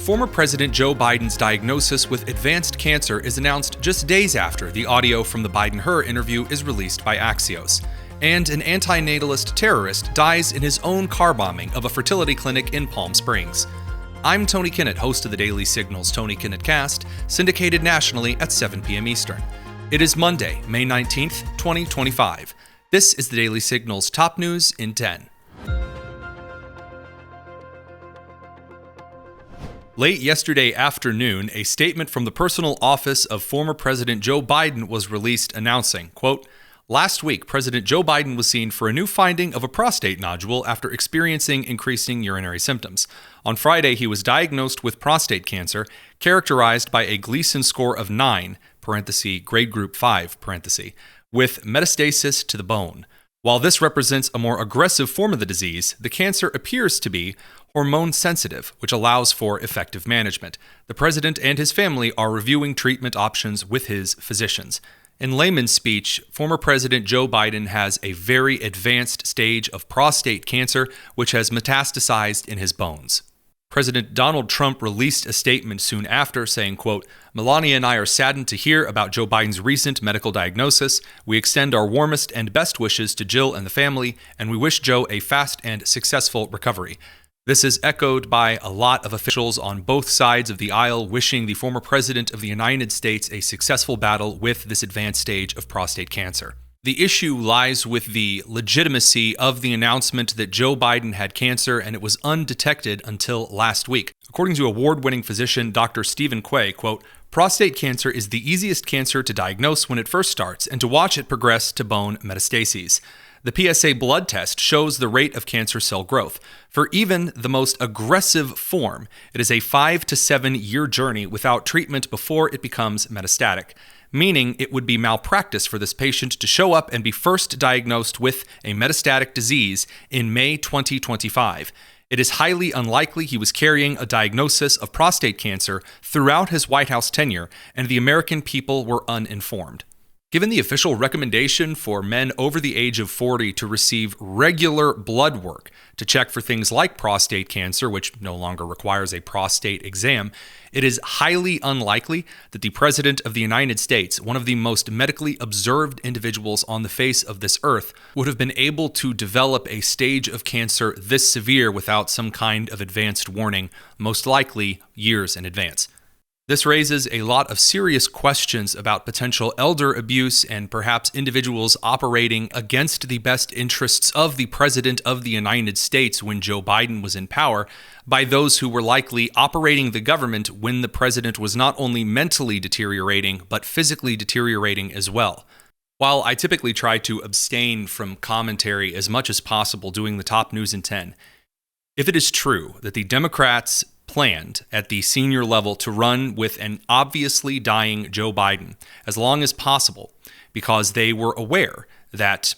Former President Joe Biden's diagnosis with advanced cancer is announced just days after the audio from the Biden-Hur interview is released by Axios. And an anti-natalist terrorist dies in his own car bombing of a fertility clinic in Palm Springs. I'm Tony Kinnett, host of the Daily Signal's Tony Kinnett Cast, syndicated nationally at 7 p.m. Eastern. It is Monday, May 19th, 2025. This is the Daily Signal's top news in 10. Late yesterday afternoon, a statement from the personal office of former President Joe Biden was released announcing, quote, "Last week, President Joe Biden was seen for a new finding of a prostate nodule after experiencing increasing urinary symptoms. On Friday, he was diagnosed with prostate cancer, characterized by a Gleason score of 9, grade group 5, with metastasis to the bone. While this represents a more aggressive form of the disease, the cancer appears to be hormone sensitive, which allows for effective management. The president and his family are reviewing treatment options with his physicians." In layman's speech, former President Joe Biden has a very advanced stage of prostate cancer, which has metastasized in his bones. President Donald Trump released a statement soon after saying, quote, "Melania and I are saddened to hear about Joe Biden's recent medical diagnosis. We extend our warmest and best wishes to Jill and the family, and we wish Joe a fast and successful recovery." This is echoed by a lot of officials on both sides of the aisle wishing the former president of the United States a successful battle with this advanced stage of prostate cancer. The issue lies with the legitimacy of the announcement that Joe Biden had cancer and it was undetected until last week. According to award-winning physician Dr. Stephen Quay, quote, "Prostate cancer is the easiest cancer to diagnose when it first starts and to watch it progress to bone metastases. The PSA blood test shows the rate of cancer cell growth. For even the most aggressive form, it is a 5 to 7 year journey without treatment before it becomes metastatic, meaning it would be malpractice for this patient to show up and be first diagnosed with a metastatic disease in May 2025. It is highly unlikely he was carrying a diagnosis of prostate cancer throughout his White House tenure, and the American people were uninformed." Given the official recommendation for men over the age of 40 to receive regular blood work to check for things like prostate cancer, which no longer requires a prostate exam, it is highly unlikely that the President of the United States, one of the most medically observed individuals on the face of this earth, would have been able to develop a stage of cancer this severe without some kind of advanced warning, most likely years in advance. This raises a lot of serious questions about potential elder abuse and perhaps individuals operating against the best interests of the President of the United States when Joe Biden was in power by those who were likely operating the government when the president was not only mentally deteriorating, but physically deteriorating as well. While I typically try to abstain from commentary as much as possible doing the top news in 10, if it is true that the Democrats planned at the senior level to run with an obviously dying Joe Biden as long as possible because they were aware that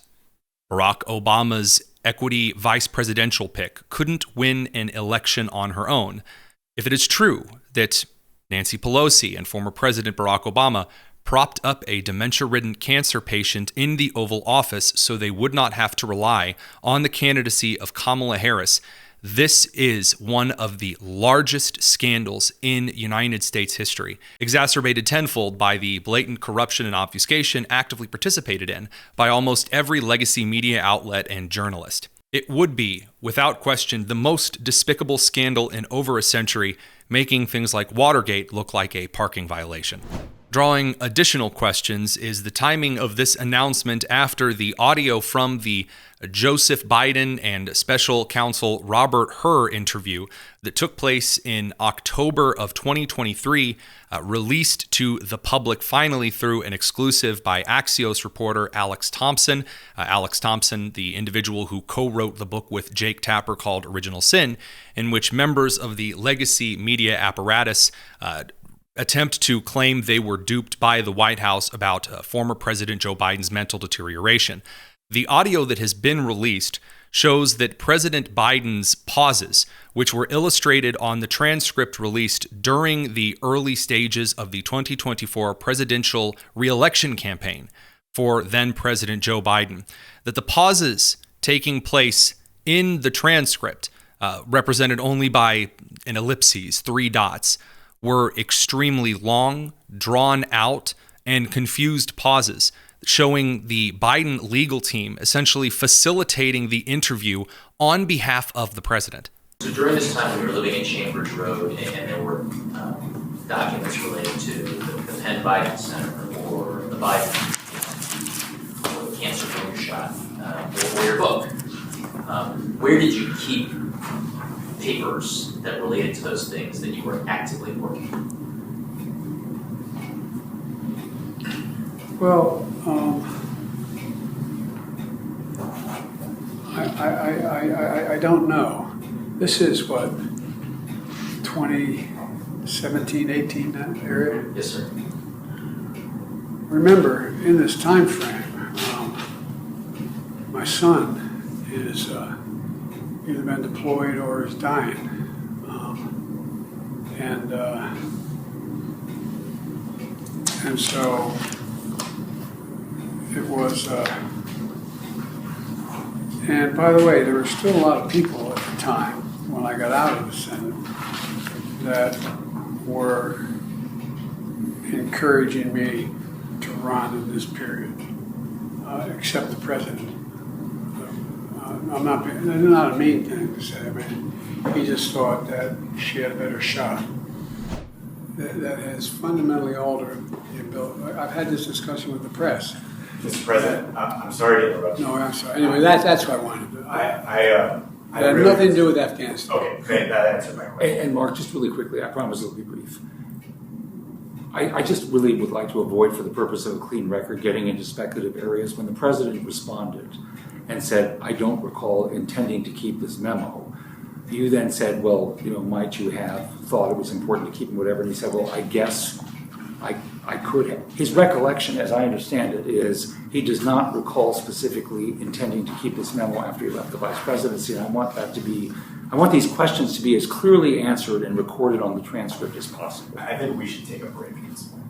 Barack Obama's equity vice presidential pick couldn't win an election on her own. If it is true that Nancy Pelosi and former President Barack Obama propped up a dementia-ridden cancer patient in the Oval Office so they would not have to rely on the candidacy of Kamala Harris, this is one of the largest scandals in United States history, exacerbated tenfold by the blatant corruption and obfuscation actively participated in by almost every legacy media outlet and journalist. It would be, without question, the most despicable scandal in over a century, making things like Watergate look like a parking violation. Drawing additional questions is the timing of this announcement after the audio from the Joseph Biden and special counsel Robert Hur interview that took place in October of 2023, released to the public finally through an exclusive by Axios reporter Alex Thompson. Alex Thompson, the individual who co-wrote the book with Jake Tapper called Original Sin, in which members of the legacy media apparatus attempt to claim they were duped by the White House about former President Joe Biden's mental deterioration. The audio that has been released shows that President Biden's pauses, which were illustrated on the transcript released during the early stages of the 2024 presidential re-election campaign for then President Joe Biden, that the pauses taking place in the transcript represented only by an ellipses, 3 dots, were extremely long, drawn out, and confused pauses, showing the Biden legal team essentially facilitating the interview on behalf of the president. So during this time, we were living in Chambers Road, and there were documents related to the Penn Biden Center or the Biden or the cancer booster shot or your book. Where did you keep papers that related to those things that you were actively working on? Well, I don't know. This is what, 2017, 18, that area? Yes, sir. Remember, in this time frame, my son is either been deployed or is dying. And so it was, and by the way, there were still a lot of people at the time when I got out of the Senate that were encouraging me to run in this period, except the president. That's not a mean thing to say. I mean, he just thought that she had a better shot. That has fundamentally altered the ability. I've had this discussion with the press. Mr. President, I'm sorry to interrupt you. No, I'm sorry. Anyway, that's what I wanted to do. I It had really, nothing to do with Afghanistan. Okay, that answered my question. And Mark, just really quickly, I promise it'll be brief. I just really would like to avoid, for the purpose of a clean record, getting into speculative areas. When the president responded and said, I don't recall intending to keep this memo, you then said, well, might you have thought it was important to keep and whatever? And he said, well, I guess I could have. His recollection, as I understand it, is he does not recall specifically intending to keep this memo after he left the vice presidency. And I want these questions to be as clearly answered and recorded on the transcript as possible. I think we should take a break at this point.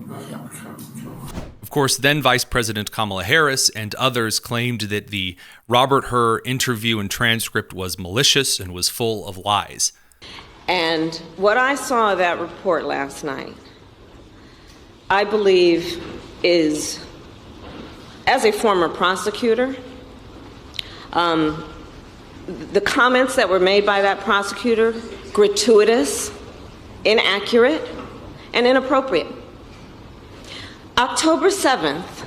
Of course, then Vice President Kamala Harris and others claimed that the Robert Hur interview and transcript was malicious and was full of lies. And what I saw of that report last night, I believe is, as a former prosecutor, the comments that were made by that prosecutor, gratuitous, inaccurate, and inappropriate. October 7th,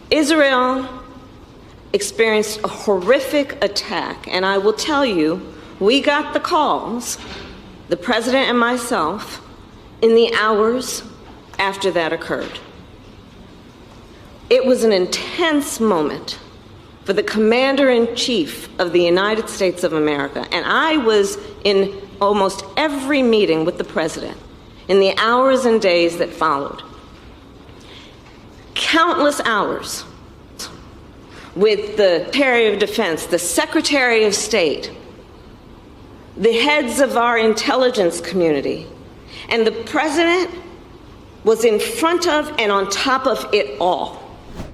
Israel experienced a horrific attack, and I will tell you, we got the calls, the president and myself, in the hours after that occurred. It was an intense moment for the Commander-in-Chief of the United States of America, and I was in almost every meeting with the president in the hours and days that followed. Countless hours with the Secretary of Defense, the Secretary of State, the heads of our intelligence community, and the president was in front of and on top of it all.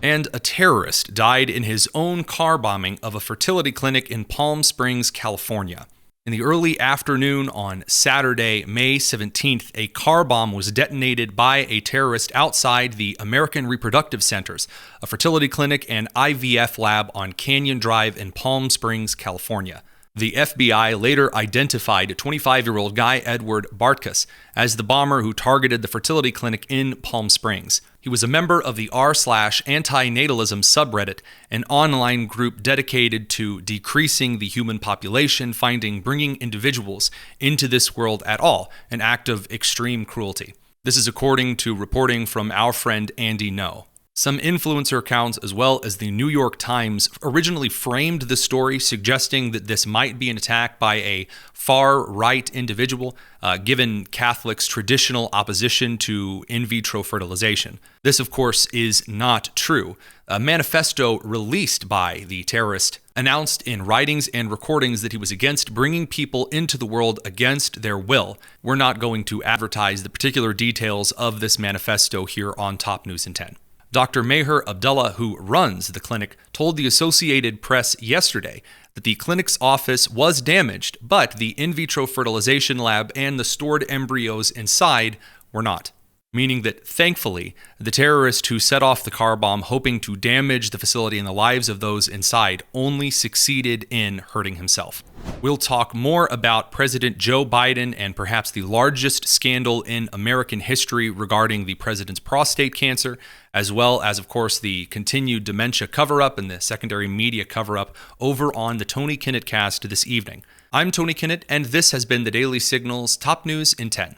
And a terrorist died in his own car bombing of a fertility clinic in Palm Springs, California. In the early afternoon on Saturday, May 17th, a car bomb was detonated by a terrorist outside the American Reproductive Centers, a fertility clinic and IVF lab on Canyon Drive in Palm Springs, California. The FBI later identified 25-year-old Guy Edward Bartkus as the bomber who targeted the fertility clinic in Palm Springs. He was a member of the r/anti-natalism subreddit, an online group dedicated to decreasing the human population, finding bringing individuals into this world at all an act of extreme cruelty. This is according to reporting from our friend Andy No. Some influencer accounts, as well as the New York Times, originally framed the story suggesting that this might be an attack by a far-right individual, given Catholics' traditional opposition to in vitro fertilization. This, of course, is not true. A manifesto released by the terrorist announced in writings and recordings that he was against bringing people into the world against their will. We're not going to advertise the particular details of this manifesto here on Top News in 10. Dr. Meher Abdullah, who runs the clinic, told the Associated Press yesterday that the clinic's office was damaged, but the in vitro fertilization lab and the stored embryos inside were not. Meaning that, thankfully, the terrorist who set off the car bomb hoping to damage the facility and the lives of those inside only succeeded in hurting himself. We'll talk more about President Joe Biden and perhaps the largest scandal in American history regarding the president's prostate cancer, as well as, of course, the continued dementia cover-up and the secondary media cover-up over on the Tony Kinnett cast this evening. I'm Tony Kinnett, and this has been the Daily Signal's Top News in 10.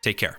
Take care.